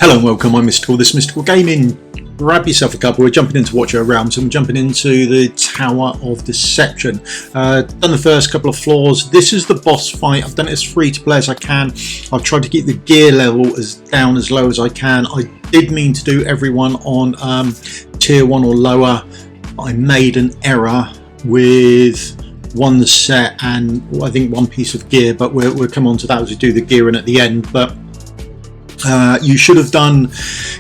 Hello and welcome, I'm Mystical. This is Mystical Gaming. Grab yourself a couple. We're jumping into Watcher Realms and we're jumping into the Tower of Deception. Done the first couple of floors. This is the boss fight. I've done it as free to play as I can. I've tried to keep the gear level down as low as I can. I did mean to do everyone on tier 1 or lower. I made an error with one set and I think one piece of gear, but we'll come on to that as we do the gearing at the end. But you should have done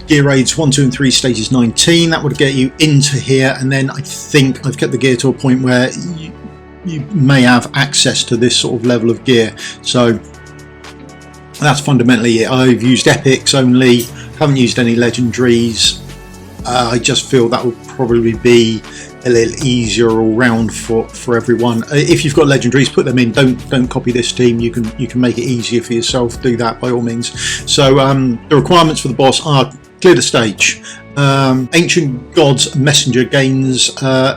gear raids 1, 2 and 3 stages 19. That would get you into here, and then I think I've kept the gear to a point where you may have access to this sort of level of gear. So that's fundamentally it. I've used epics only, haven't used any legendaries. I just feel that would probably be a little easier all round for everyone. If you've got legendaries, put them in. Don't copy this team. You can make it easier for yourself. Do that by all means. So the requirements for the boss are: clear the stage. Ancient God's Messenger gains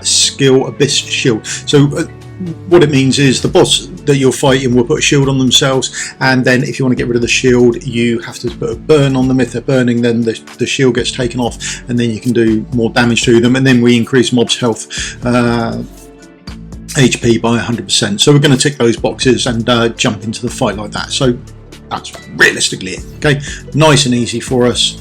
skill Abyss Shield. So what it means is the boss that you're fighting will put a shield on themselves, and then if you want to get rid of the shield, you have to put a burn on them. If they're burning, then the shield gets taken off, and then you can do more damage to them. And then we increase mobs' health HP by 100%. So we're going to tick those boxes and jump into the fight like that. So that's realistically it. Okay, nice and easy for us.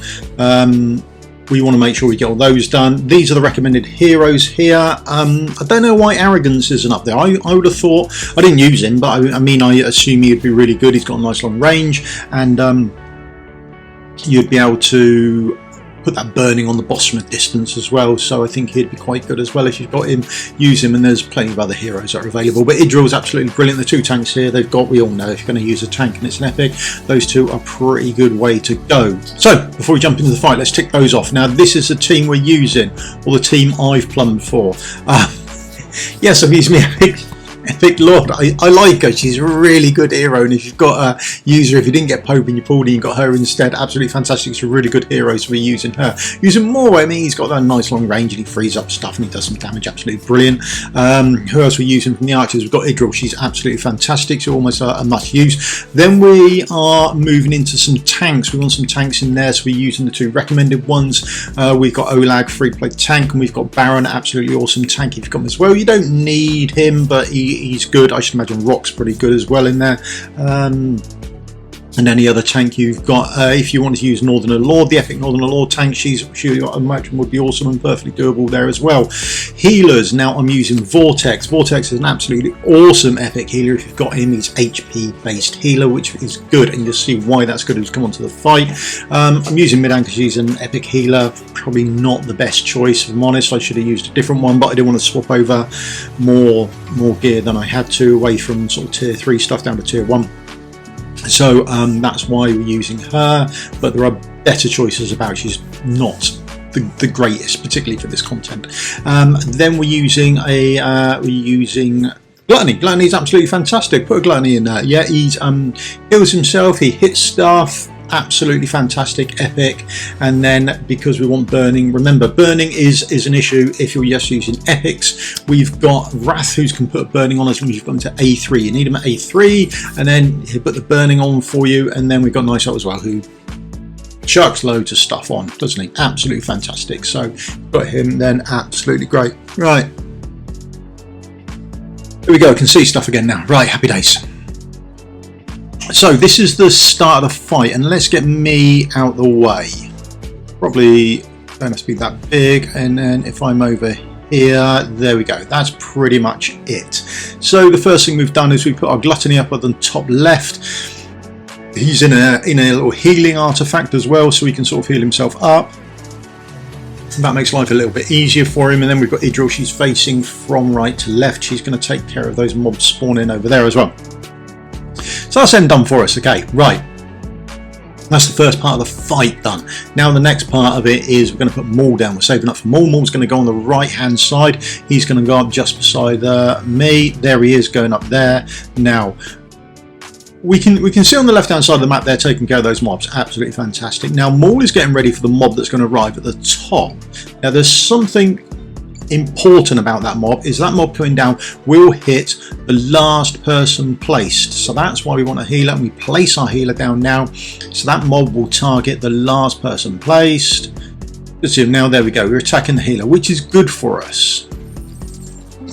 We want to make sure we get all those done. These are the recommended heroes here. I don't know why Arrogance isn't up there. I would have thought, I didn't use him, but I mean, I assume he'd be really good. He's got a nice long range, and you'd be able to put that burning on the boss from a distance as well. So I think he'd be quite good as well if you've got him. Use him, and there's plenty of other heroes that are available. But Idril's absolutely brilliant. The two tanks here they've got, we all know if you're going to use a tank and it's an epic, those two are a pretty good way to go. So before we jump into the fight, let's tick those off. Now this is the team we're using, or the team I've plumbed for. Yes, I'm using Epic Lord. I like her. She's a really good hero, and if you've got a user, if you didn't get Pope and you pulled in, you got her instead, absolutely fantastic. It's a really good hero, so we're using her. Using more, I mean, he's got that nice long range and he frees up stuff and he does some damage, absolutely brilliant. Who else we're using from the archers? We've got Idril. She's absolutely fantastic, so almost a must use. Then we are moving into some tanks. We want some tanks in there, so we're using the two recommended ones. We've got Olag, free play tank, and we've got Baron, absolutely awesome tank if you've got him as well. You don't need him, but he's good. I should imagine Rock's pretty good as well in there. And any other tank you've got, if you want to use Northerner Lord, the epic Northerner Lord tank, she I imagine would be awesome and perfectly doable there as well. Healers, now I'm using Vortex. Vortex is an absolutely awesome epic healer. If you've got him, he's HP based healer, which is good, and you'll see why that's good as we come on to the fight. I'm using Midan because she's an epic healer. Probably not the best choice, if I'm honest. I should have used a different one, but I didn't want to swap over more gear than I had to, away from sort of tier 3 stuff down to tier 1. So that's why we're using her, but there are better choices about. She's not the greatest, particularly for this content. Then we're using Gluttony. Gluttony is absolutely fantastic. Put a Gluttony in there. Yeah, he's heals himself, he hits stuff. Absolutely fantastic, epic. And then because we want burning, remember burning is an issue if you're just using epics. We've got Wrath, who can put burning on as long as you've got him to A3. You need him at A3, and then he'll put the burning on for you. And then we've got Nice as well, who chucks loads of stuff on, doesn't he? Absolutely fantastic. So got him then, absolutely great. Right, here we go. I can see stuff again now. Right, happy days. So this is the start of the fight, and let's get me out the way. Probably don't have to be that big, and then if I'm over here, there we go. That's pretty much it. So the first thing we've done is we put our Gluttony up at the top left. He's in a little healing artifact as well, so he can sort of heal himself up. That makes life a little bit easier for him. And then we've got Idril. She's facing from right to left. She's going to take care of those mobs spawning over there as well. So that's then done for us. Okay, right. That's the first part of the fight done. Now the next part of it is we're going to put Maul down. We're saving up for Maul. Maul's going to go on the right hand side. He's going to go up just beside me. There he is, going up there. Now we can see on the left hand side of the map there taking care of those mobs. Absolutely fantastic. Now Maul is getting ready for the mob that's going to arrive at the top. Now there's something important about that mob is that mob coming down will hit the last person placed. So that's why we want a healer, and we place our healer down now. So that mob will target the last person placed. So now there we go, we're attacking the healer, which is good for us.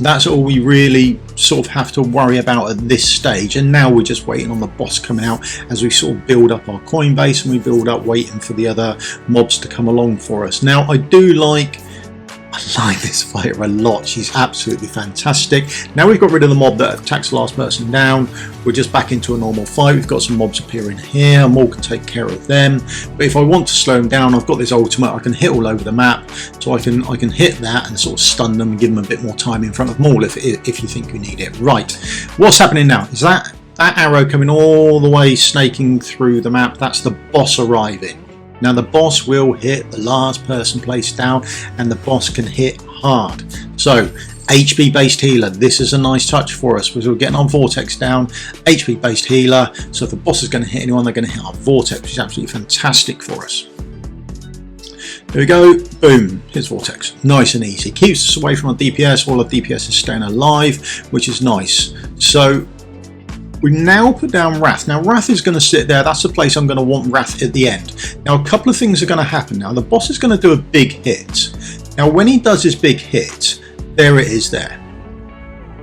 That's all we really sort of have to worry about at this stage, and now we're just waiting on the boss coming out as we sort of build up our coin base and we build up waiting for the other mobs to come along for us. Now I like this fighter a lot. She's absolutely fantastic. Now we've got rid of the mob that attacks the last person down, we're just back into a normal fight. We've got some mobs appearing here, Maul can take care of them, but if I want to slow them down, I've got this ultimate. I can hit all over the map, so I can hit that and sort of stun them and give them a bit more time in front of Maul if you think you need it. Right, what's happening now is that arrow coming all the way snaking through the map. That's the boss arriving. Now the boss will hit the last person placed down, and the boss can hit hard. So HP based healer, this is a nice touch for us because we're getting our vortex down. HP based healer, so if the boss is going to hit anyone, they're going to hit our vortex, which is absolutely fantastic for us. There we go, boom, hits vortex, nice and easy. Keeps us away from our DPS, all our DPS is staying alive, which is nice. So we now put down Wrath. Now Wrath is going to sit there, that's the place I'm going to want Wrath at the end. Now a couple of things are going to happen now. The boss is going to do a big hit. Now when he does his big hit, there it is there.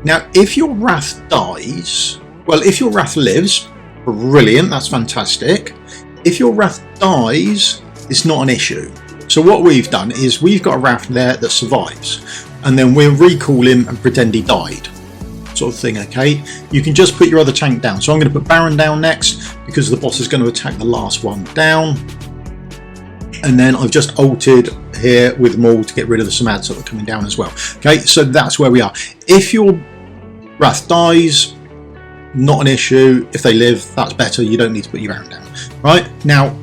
Now if your Wrath dies, well, if your Wrath lives, brilliant, that's fantastic. If your Wrath dies, it's not an issue. So what we've done is we've got a Wrath there that survives, and then we'll recall him and pretend he died, sort of thing. Okay, you can just put your other tank down. So I'm going to put Baron down next because the boss is going to attack the last one down, and then I've just ulted here with Maul to get rid of the Samads that are coming down as well. Okay, so that's where we are. If your Wrath dies, not an issue. If they live, that's better. You don't need to put your Baron down. Right now,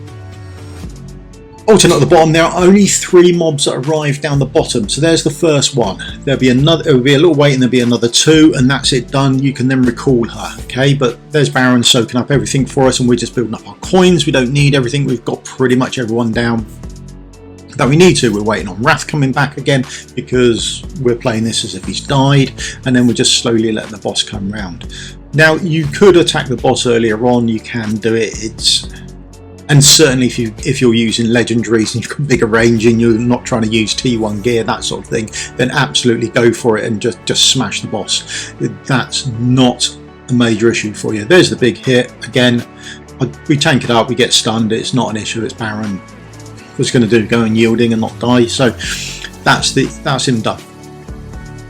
ulting at the bottom, there are only 3 mobs that arrive down the bottom. So there's the first one. There'll be another, it'll be a little wait, and there'll be another 2, and that's it done. You can then recall her. Okay, but there's Baron soaking up everything for us, and we're just building up our coins. We don't need everything. We've got pretty much everyone down that we need to. We're waiting on Wrath coming back again because we're playing this as if he's died, and then we're just slowly letting the boss come round. Now you could attack the boss earlier on, you can do it. And certainly if you're using legendaries and you've got bigger range and you're not trying to use T1 gear, that sort of thing, then absolutely go for it and just smash the boss. That's not a major issue for you. There's the big hit again. We tank it up, we get stunned, it's not an issue. It's Baron. What's going to do, go and yielding and not die. So that's him done.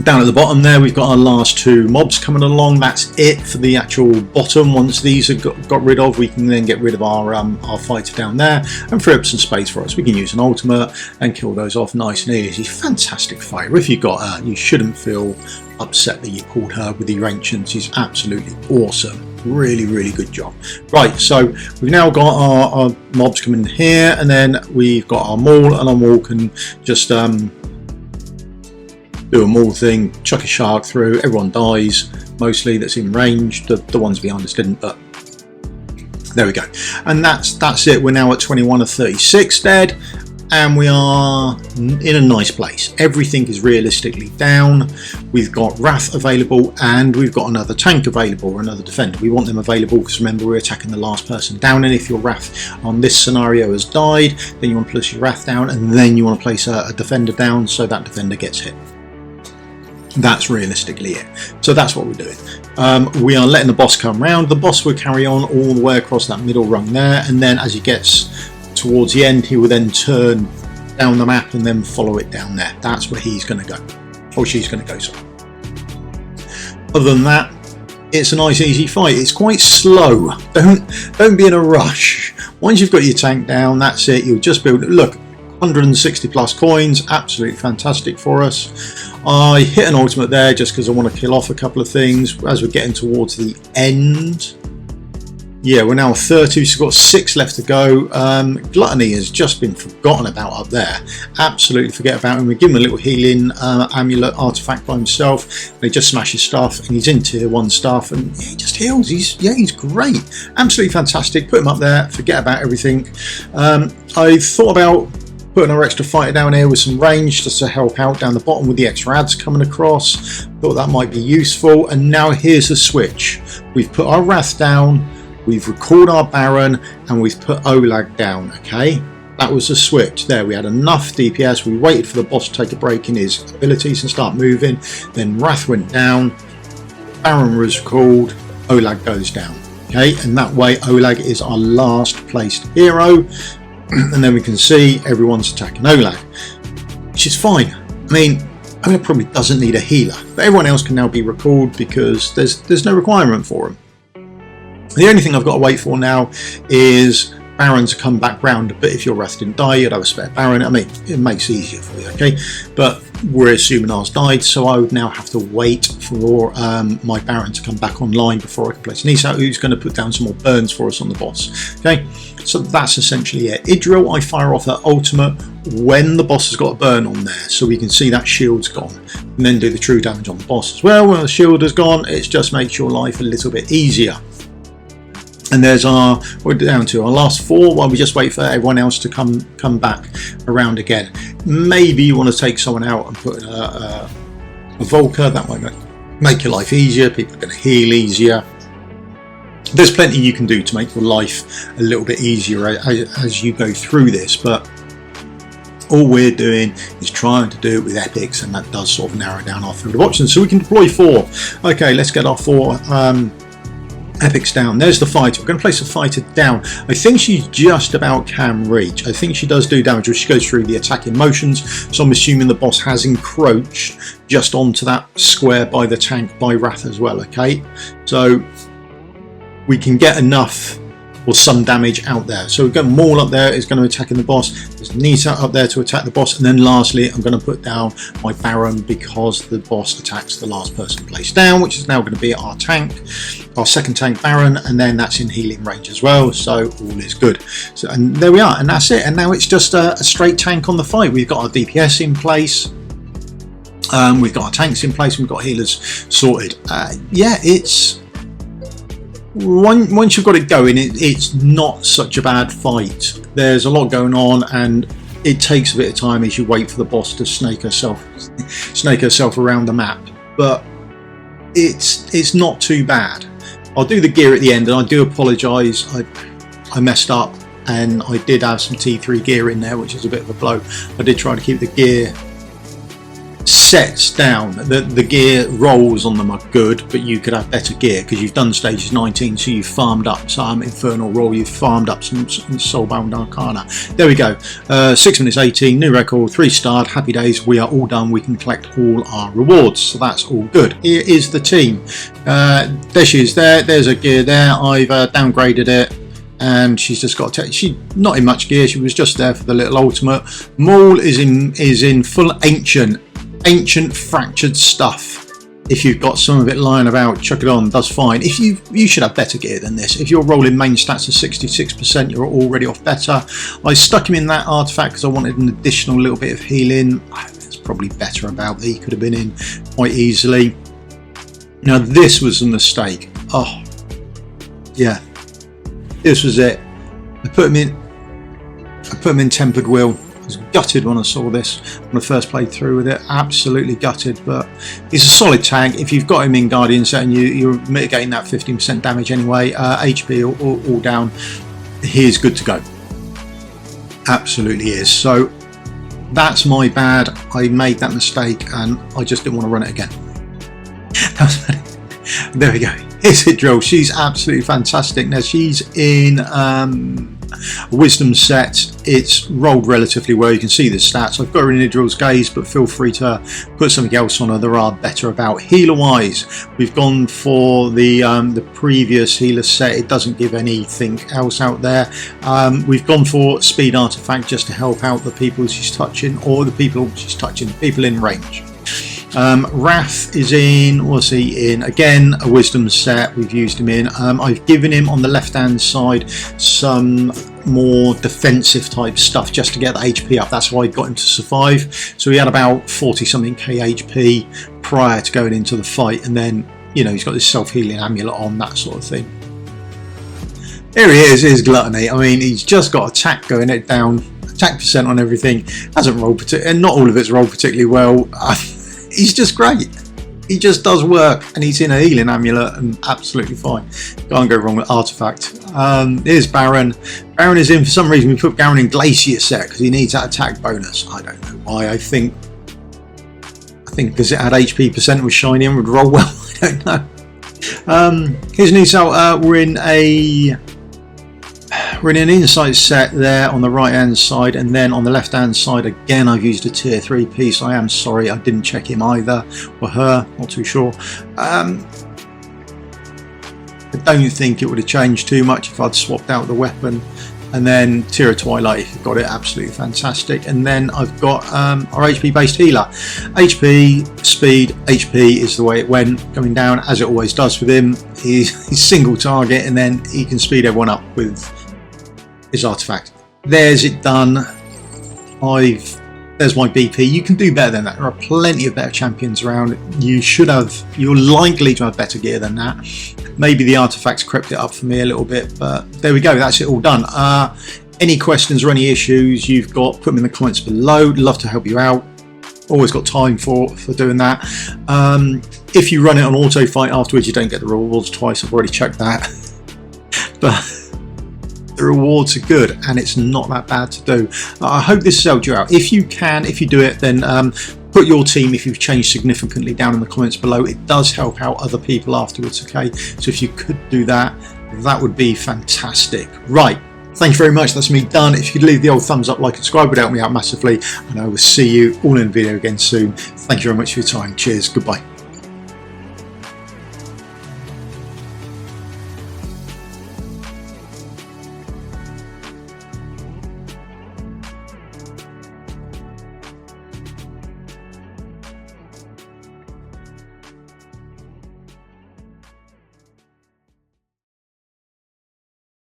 Down at the bottom there, we've got our last 2 mobs coming along. That's it for the actual bottom. Once these are got rid of, we can then get rid of our fighter down there and free up some space for us. We can use an ultimate and kill those off nice and easy. Fantastic fighter. If you got her, you shouldn't feel upset that you pulled her with your ancients. She's absolutely awesome. Really, really good job. Right, so we've now got our mobs coming here, and then we've got our Maul, and our Maul can just do a Maul thing, chuck a shark through, everyone dies, mostly that's in range. The ones behind us didn't, but there we go. And that's it. We're now at 21 of 36 dead, and we are in a nice place. Everything is realistically down. We've got Wrath available, and we've got another tank available, or another defender. We want them available because remember, we're attacking the last person down, and if your Wrath on this scenario has died, then you want to place your Wrath down, and then you want to place a defender down so that defender gets hit. That's realistically it. So that's what we're doing. We are letting the boss come round. The boss will carry on all the way across that middle rung there, and then as he gets towards the end, he will then turn down the map and then follow it down there. That's where he's going to go, or she's going to go, sorry. Other than that, it's a nice easy fight. It's quite slow. Don't be in a rush. Once you've got your tank down, that's it. You'll just build it. Look, 160 plus coins, absolutely fantastic for us. I hit an ultimate there just because I want to kill off a couple of things as we're getting towards the end. Yeah, we're now 30, so we've got 6 left to go. Gluttony has just been forgotten about up there. Absolutely forget about him. We give him a little healing amulet artifact by himself, and he just smashes stuff, and he's in tier 1 stuff, and he just heals. He's great. Absolutely fantastic. Put him up there, forget about everything. I thought about Putting our extra fighter down here with some range just to help out down the bottom with the extra ads coming across. Thought that might be useful. And now here's the switch. We've put our Wrath down, we've recalled our Baron, and we've put Olag down, okay? That was the switch. There, we had enough DPS. We waited for the boss to take a break in his abilities and start moving. Then Wrath went down, Baron was recalled, Olag goes down. Okay, and that way Olag is our last placed hero. And then we can see everyone's attacking Olag, which is fine. I mean, Olag probably doesn't need a healer, but everyone else can now be recalled because there's no requirement for him. The only thing I've got to wait for now is Baron to come back round. But if your Wrath didn't die, you'd have a spare Baron. I mean, it makes it easier for you, okay? But we're assuming ours died, so I would now have to wait for my Baron to come back online before I can place an Ace out, who's going to put down some more burns for us on the boss. Okay, so that's essentially it. Idril, I fire off that ultimate when the boss has got a burn on there, so we can see that shield's gone, and then do the true damage on the boss as well. When the shield has gone, it just makes your life a little bit easier. And there's our, we're down to our last 4 while we just wait for everyone else to come back around again. Maybe you want to take someone out and put a Volker. That might make your life easier. People are going to heal easier. There's plenty you can do to make your life a little bit easier as you go through this, but all we're doing is trying to do it with epics, and that does sort of narrow down our field of options. So we can deploy 4. Okay, let's get our 4 epics down. There's the fighter. We're going to place the fighter down. I think she just about can reach. I think she does do damage when she goes through the attacking motions, so I'm assuming the boss has encroached just onto that square by the tank by Wrath as well. Okay, so we can get enough or some damage out there. So we've got Maul up there is going to attack the boss. There's Nita up there to attack the boss, and then lastly I'm going to put down my Baron because the boss attacks the last person placed down, which is now going to be our tank, our second tank Baron, and then that's in healing range as well, so all is good. So, and there we are, and that's it. And now it's just a straight tank on the fight. We've got our DPS in place, we've got our tanks in place, and we've got healers sorted. Yeah, it's once you've got it going, it's not such a bad fight. There's a lot going on, and it takes a bit of time as you wait for the boss to snake herself around the map, but it's not too bad. I'll do the gear at the end, and I do apologise, I messed up, and I did have some T3 gear in there, which is a bit of a blow. I did try to keep the gear sets down. The gear rolls on them are good, but you could have better gear because you've done stages 19, so you've farmed up some Infernal Roll, you've farmed up some Soulbound Arcana. There we go. 6 minutes 18, new record, 3-starred, happy days. We are all done. We can collect all our rewards, so that's all good. Here is the team. There she is. There's a gear there. I've downgraded it, and she's just got she's not in much gear. She was just there for the little ultimate. Maul is in full ancient fractured stuff. If you've got some of it lying about, chuck it on, does fine. If you should have better gear than this. If you're rolling main stats of 66%, you're already off better. I stuck him in that artifact because I wanted an additional little bit of healing. It's probably better about that. He could have been in quite easily. Now this was a mistake. Oh yeah, this was it. I put him in Tempered Will. I was gutted when I saw this when I first played through with it. Absolutely gutted, but he's a solid tank. If you've got him in Guardian set and you're mitigating that 15% damage anyway, HP all down, he is good to go. Absolutely is. So that's my bad. I made that mistake and I just didn't want to run it again. There we go. Here's Idril. She's absolutely fantastic. Now she's in Wisdom set. It's rolled relatively well. You can see the stats. I've got her in Idril's Gaze, but feel free to put something else on her. There are better about. Healer wise, we've gone for the previous healer set. It doesn't give anything else out there. We've gone for speed artifact just to help out the people she's touching, or the people she's touching, people in range. Wrath is in, what's he in? Again, a wisdom set. We've used him in. I've given him on the left hand side some more defensive type stuff just to get the HP up. That's why I got him to survive. So he had about 40 something K HP prior to going into the fight, and then, you know, he's got this self-healing amulet on, that sort of thing. Here he is, here's Gluttony. I mean, he's just got attack going it down, attack percent on everything. Hasn't rolled and not all of it's rolled particularly well. He's just great. He just does work, and he's in a healing amulet and absolutely fine. Can't go wrong with Artifact. Here's Baron. Baron is in, for some reason we put Baron in Glacier set because he needs that attack bonus. I don't know why. I think because it had HP percent was shiny and would roll well. I don't know. Here's new cell. We're in an insight set there on the right hand side, and then on the left hand side again I've used a tier 3 piece. I am sorry I didn't check him either, or her, not too sure. I don't think it would have changed too much if I'd swapped out the weapon. And then Tier of Twilight, if you've got it, absolutely fantastic. And then I've got our HP based healer. HP, speed, HP is the way it went, coming down as it always does with him. He's single target, and then he can speed everyone up with his artifact. There's it done. There's my BP. You can do better than that. There are plenty of better champions around. You're likely to have better gear than that. Maybe the artifacts crept it up for me a little bit, but there we go. That's it all done. Any questions or any issues you've got, put them in the comments below. Love to help you out. Always got time for doing that. If you run it on auto fight afterwards, you don't get the rewards twice. I've already checked that. But the rewards are good, and it's not that bad to do. I hope this has helped you out. If you do it, then put your team, if you've changed significantly, down in the comments below. It does help out other people afterwards, okay? So if you could do that, that would be fantastic. Right, thank you very much. That's me done. If you could leave the old thumbs up, like, and subscribe, would help me out massively, and I will see you all in a video again soon. Thank you very much for your time. Cheers, goodbye.